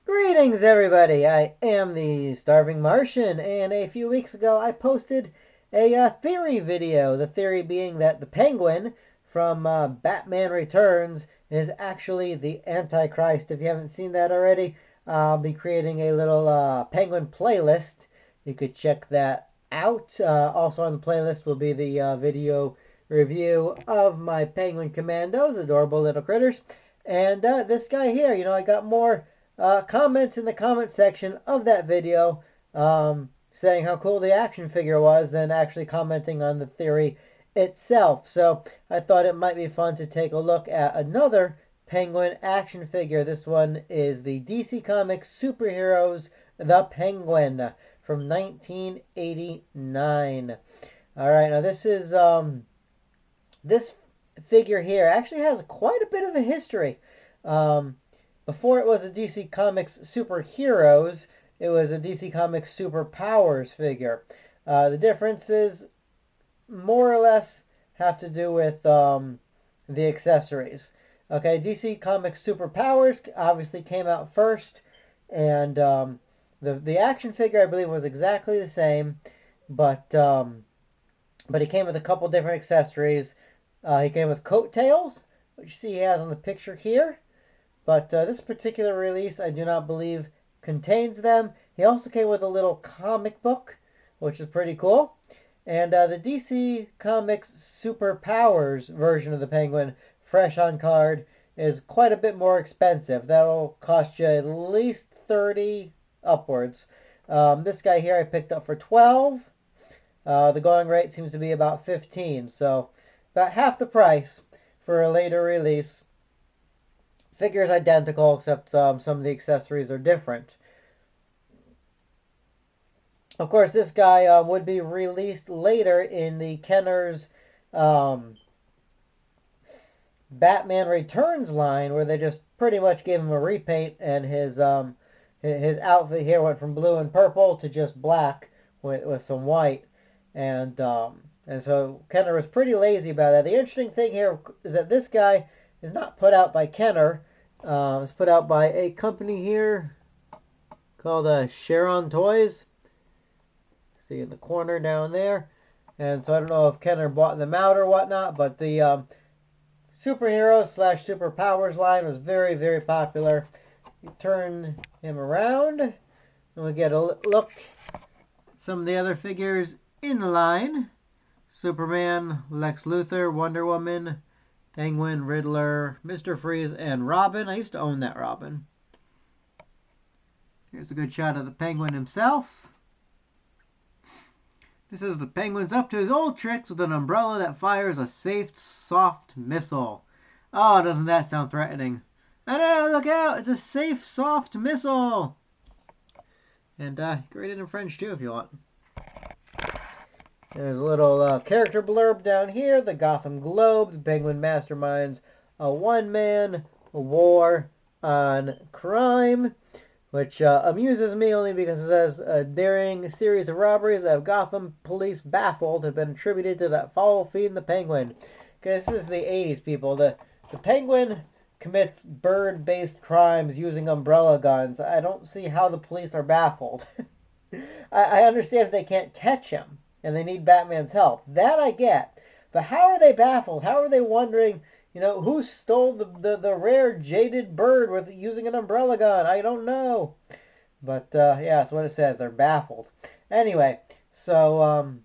Greetings, everybody. I am the Starving Martian, and a few weeks ago I posted a theory video. The theory being that the Penguin from Batman Returns is actually the Antichrist. If you haven't seen that already, I'll be creating a little Penguin playlist. You could check that out. Also on the playlist will be the video review of my Penguin Commandos, adorable little critters. And this guy here, I got more comments in the comment section of that video saying how cool the action figure was than actually commenting on the theory itself. So I thought it might be fun to take a look at another Penguin action figure. This one is the DC Comics Superheroes The Penguin from 1989. Alright, now this figure here actually has quite a bit of a history. Before it was a DC Comics Superheroes, it was a DC Comics Superpowers figure. The differences more or less have to do with the accessories. Okay, DC Comics Superpowers obviously came out first, and the action figure I believe was exactly the same, but he came with a couple different accessories. He came with coattails, which you see he has on the picture here. But this particular release, I do not believe, contains them. He also came with a little comic book, which is pretty cool. And the DC Comics Superpowers version of the Penguin, fresh on card, is quite a bit more expensive. That'll cost you at least 30 upwards. This guy here I picked up for 12. The going rate seems to be about 15, so about half the price for a later release. Figure is identical, except some of the accessories are different. Of course, this guy would be released later in the Kenner's Batman Returns line, where they just pretty much gave him a repaint, and his outfit here went from blue and purple to just black with some white, and so Kenner was pretty lazy about that. The interesting thing here is that this guy is not put out by Kenner. It's put out by a company here called Sharon Toys. See in the corner down there. And so I don't know if Kenner bought them out or whatnot, but the superhero slash superpowers line was very, very popular. You turn him around, and we get a look at some of the other figures in the line. Superman, Lex Luthor, Wonder Woman, Penguin, Riddler, Mr. Freeze, and Robin. I used to own that Robin. Here's a good shot of the Penguin himself. This is the Penguin's up to his old tricks with an umbrella that fires a safe, soft missile. Oh, doesn't that sound threatening? I know, look out! It's a safe, soft missile! And you can read it in French too if you want. There's a little character blurb down here. The Gotham Globe. The Penguin masterminds a one-man war on crime, which amuses me only because it says a daring series of robberies that have Gotham police baffled have been attributed to that foul fiend, the Penguin. Okay, this is the 80s, people. The Penguin commits bird-based crimes using umbrella guns. I don't see how the police are baffled. I understand if they can't catch him and they need Batman's help. That I get. But how are they baffled? How are they wondering, who stole the rare jaded bird with using an umbrella gun? I don't know. But, yeah, that's what it says. They're baffled. Anyway, so,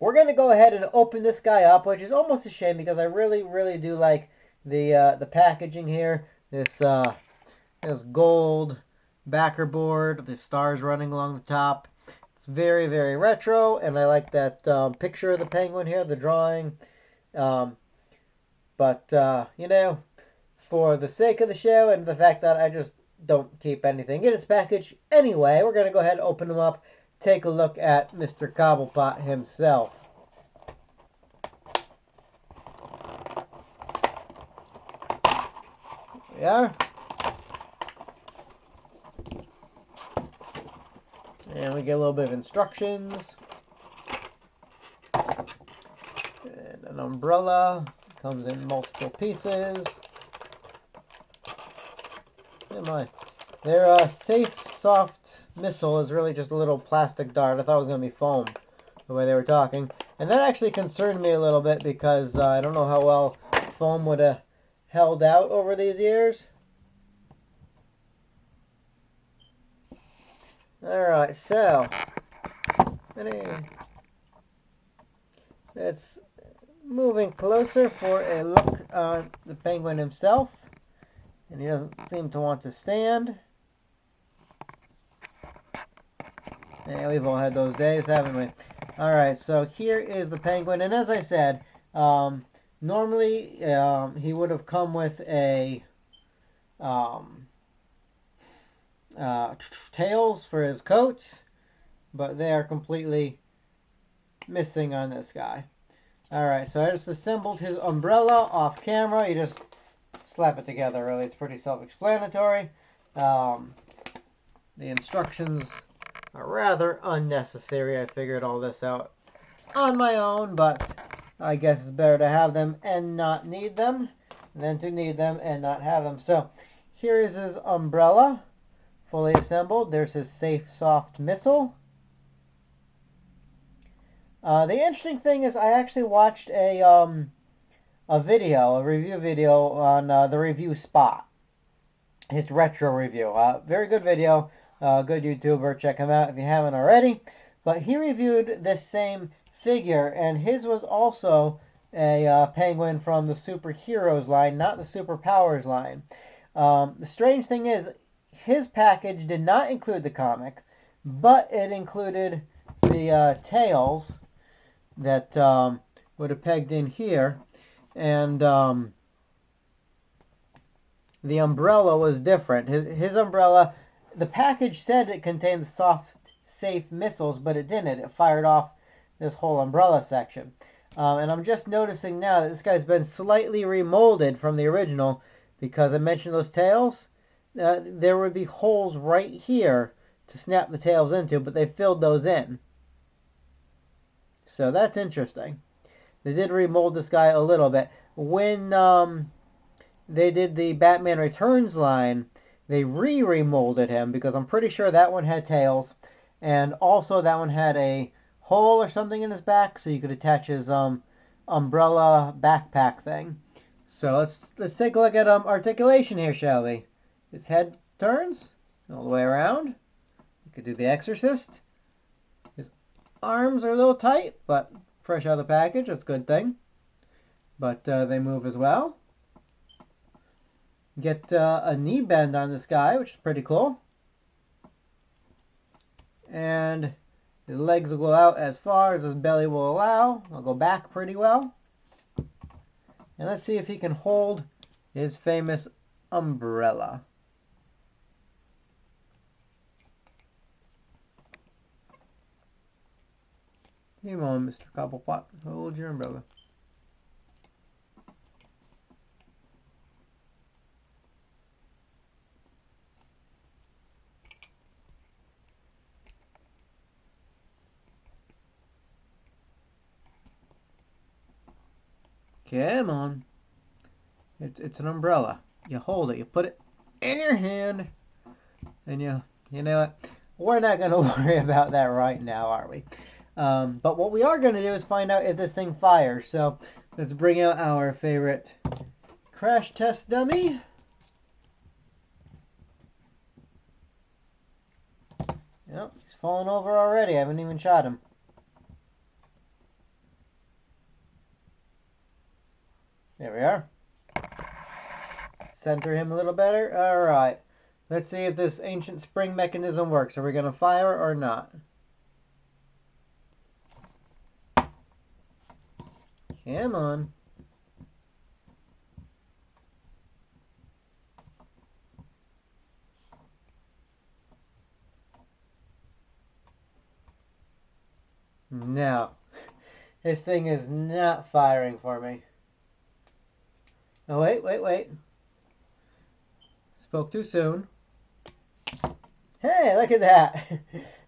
we're going to go ahead and open this guy up, which is almost a shame because I really, really do like the packaging here. This gold backer board, the stars running along the top. Very, very retro, and I like that picture of the Penguin here, the drawing. But, for the sake of the show and the fact that I just don't keep anything in its package anyway, we're going to go ahead and open them up, take a look at Mr. Cobblepot himself. Here we are. And we get a little bit of instructions. And an umbrella. Comes in multiple pieces. Oh my. Their safe, soft missile is really just a little plastic dart. I thought it was going to be foam, the way they were talking. And that actually concerned me a little bit because I don't know how well foam would have held out over these years. Alright, so let's moving closer for a look on the penguin himself. And he doesn't seem to want to stand. Yeah, we've all had those days, haven't we? Alright, so here is the penguin. And as I said, normally he would have come with a tails for his coat, but they are completely missing on this guy. Alright, so I just assembled his umbrella off camera. You just slap it together, really. It's pretty self-explanatory. The instructions are rather unnecessary. I figured all this out on my own, but I guess it's better to have them and not need them than to need them and not have them. So here is his umbrella, fully assembled. There's his safe, soft missile. The interesting thing is I actually watched a review video on the Review Spot. His retro review. Very good video. Good YouTuber. Check him out if you haven't already. But he reviewed this same figure, and his was also a penguin from the Superheroes line, not the Superpowers line. The strange thing is, his package did not include the comic, but it included the tails that would have pegged in here, and the umbrella was different. His umbrella, the package said it contained soft, safe missiles, but it didn't. It fired off this whole umbrella section. And I'm just noticing now that this guy's been slightly remolded from the original, because I mentioned those tails. There would be holes right here to snap the tails into, but they filled those in. So that's interesting. They did remold this guy a little bit. When they did the Batman Returns line, they remolded him, because I'm pretty sure that one had tails, and also that one had a hole or something in his back, so you could attach his umbrella backpack thing. So let's take a look at articulation here, shall we? His head turns all the way around. You could do the Exorcist. His arms are a little tight, but fresh out of the package, that's a good thing. But they move as well. Get a knee bend on this guy, which is pretty cool. And his legs will go out as far as his belly will allow. I'll go back pretty well. And let's see if he can hold his famous umbrella. Come on, Mr. Cobblepot. Hold your umbrella. Come on. It's an umbrella. You hold it. You put it in your hand. And you know what? We're not going to worry about that right now, are we? But what we are going to do is find out if this thing fires. So let's bring out our favorite crash test dummy. Yep, he's falling over already. I haven't even shot him. There we are. Center him a little better. Alright. Let's see if this ancient spring mechanism works. Are we going to fire or not? Come on. No. This thing is not firing for me. Oh, wait. Spoke too soon. Hey, look at that.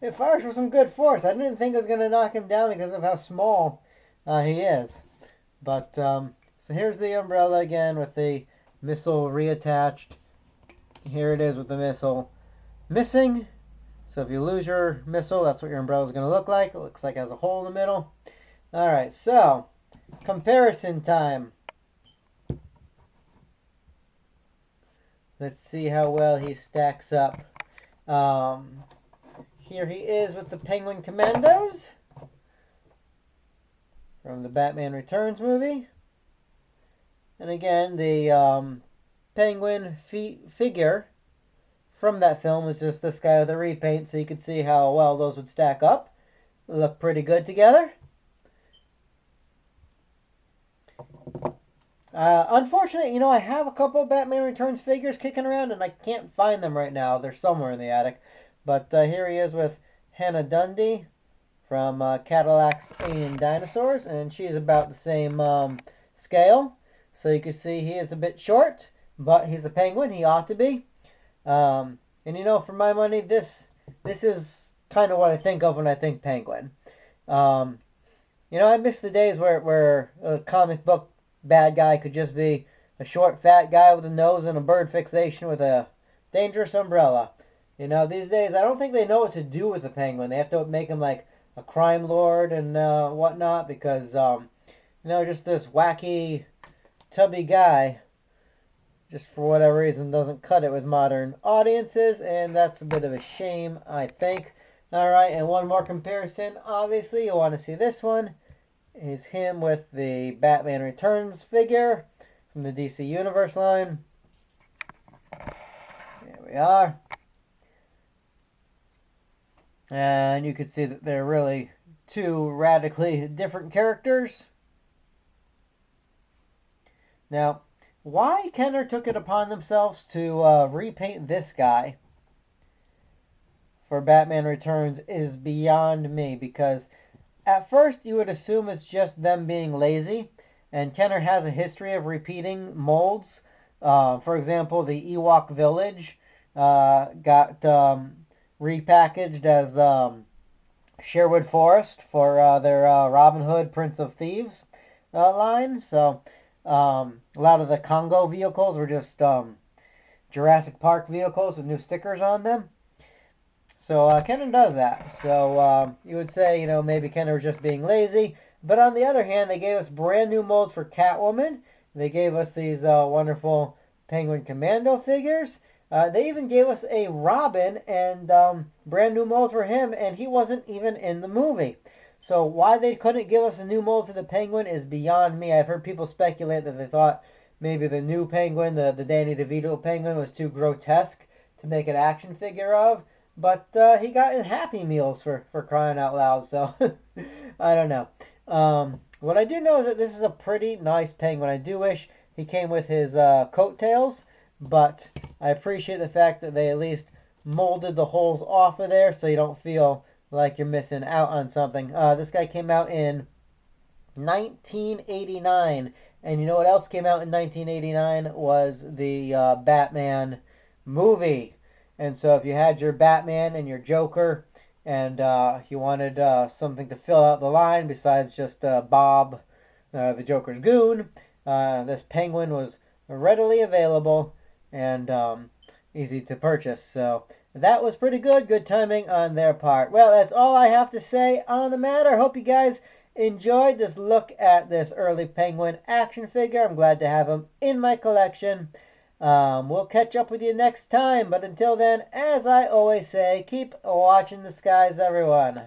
It fires with some good force. I didn't think it was going to knock him down because of how small he is. But, so here's the umbrella again with the missile reattached. Here it is with the missile. missing. So if you lose your missile, that's what your umbrella is going to look like. It looks like it has a hole in the middle. Alright, so comparison time. Let's see how well he stacks up. Here he is with the Penguin Commandos from the Batman Returns movie. And again, the Penguin figure from that film is just this guy with a repaint, so you can see how well those would stack up. Look pretty good together. Unfortunately, I have a couple of Batman Returns figures kicking around, and I can't find them right now. They're somewhere in the attic. But here he is with Hannah Dundee from Cadillac's Alien Dinosaurs, and she's about the same scale. So you can see he is a bit short, but he's a penguin. He ought to be. And for my money, this is kind of what I think of when I think penguin. I miss the days where a comic book bad guy could just be a short, fat guy with a nose and a bird fixation with a dangerous umbrella. These days I don't think they know what to do with the penguin. They have to make him like a crime lord and whatnot because just this wacky, tubby guy, just for whatever reason, doesn't cut it with modern audiences, and that's a bit of a shame, I think. Alright, and one more comparison. Obviously, you'll want to see this one. Is him with the Batman Returns figure from the DC Universe line. There we are. And you can see that they're really two radically different characters. Now, why Kenner took it upon themselves to repaint this guy for Batman Returns is beyond me, because at first you would assume it's just them being lazy, and Kenner has a history of repeating molds. For example, the Ewok Village got repackaged as Sherwood Forest for their Robin Hood Prince of Thieves line. So a lot of the Congo vehicles were just Jurassic Park vehicles with new stickers on them. So Kenner does that. So you would say, maybe Kenner was just being lazy. But on the other hand, they gave us brand new molds for Catwoman. They gave us these wonderful Penguin Commando figures. They even gave us a Robin and brand new mold for him, and he wasn't even in the movie. So why they couldn't give us a new mold for the Penguin is beyond me. I've heard people speculate that they thought maybe the new Penguin, the Danny DeVito Penguin, was too grotesque to make an action figure of. But he got in Happy Meals for crying out loud, so I don't know. What I do know is that this is a pretty nice penguin. I do wish he came with his coattails, but I appreciate the fact that they at least molded the holes off of there so you don't feel like you're missing out on something. This guy came out in 1989, and you know what else came out in 1989 was the Batman movie. And so if you had your Batman and your Joker, and you wanted something to fill out the line besides just Bob, the Joker's goon, this penguin was readily available and easy to purchase. So that was pretty good. Good timing on their part. Well, that's all I have to say on the matter. Hope you guys enjoyed this look at this early Penguin action figure. I'm glad to have him in my collection. We'll catch up with you next time, but until then, as I always say, keep watching the skies, everyone.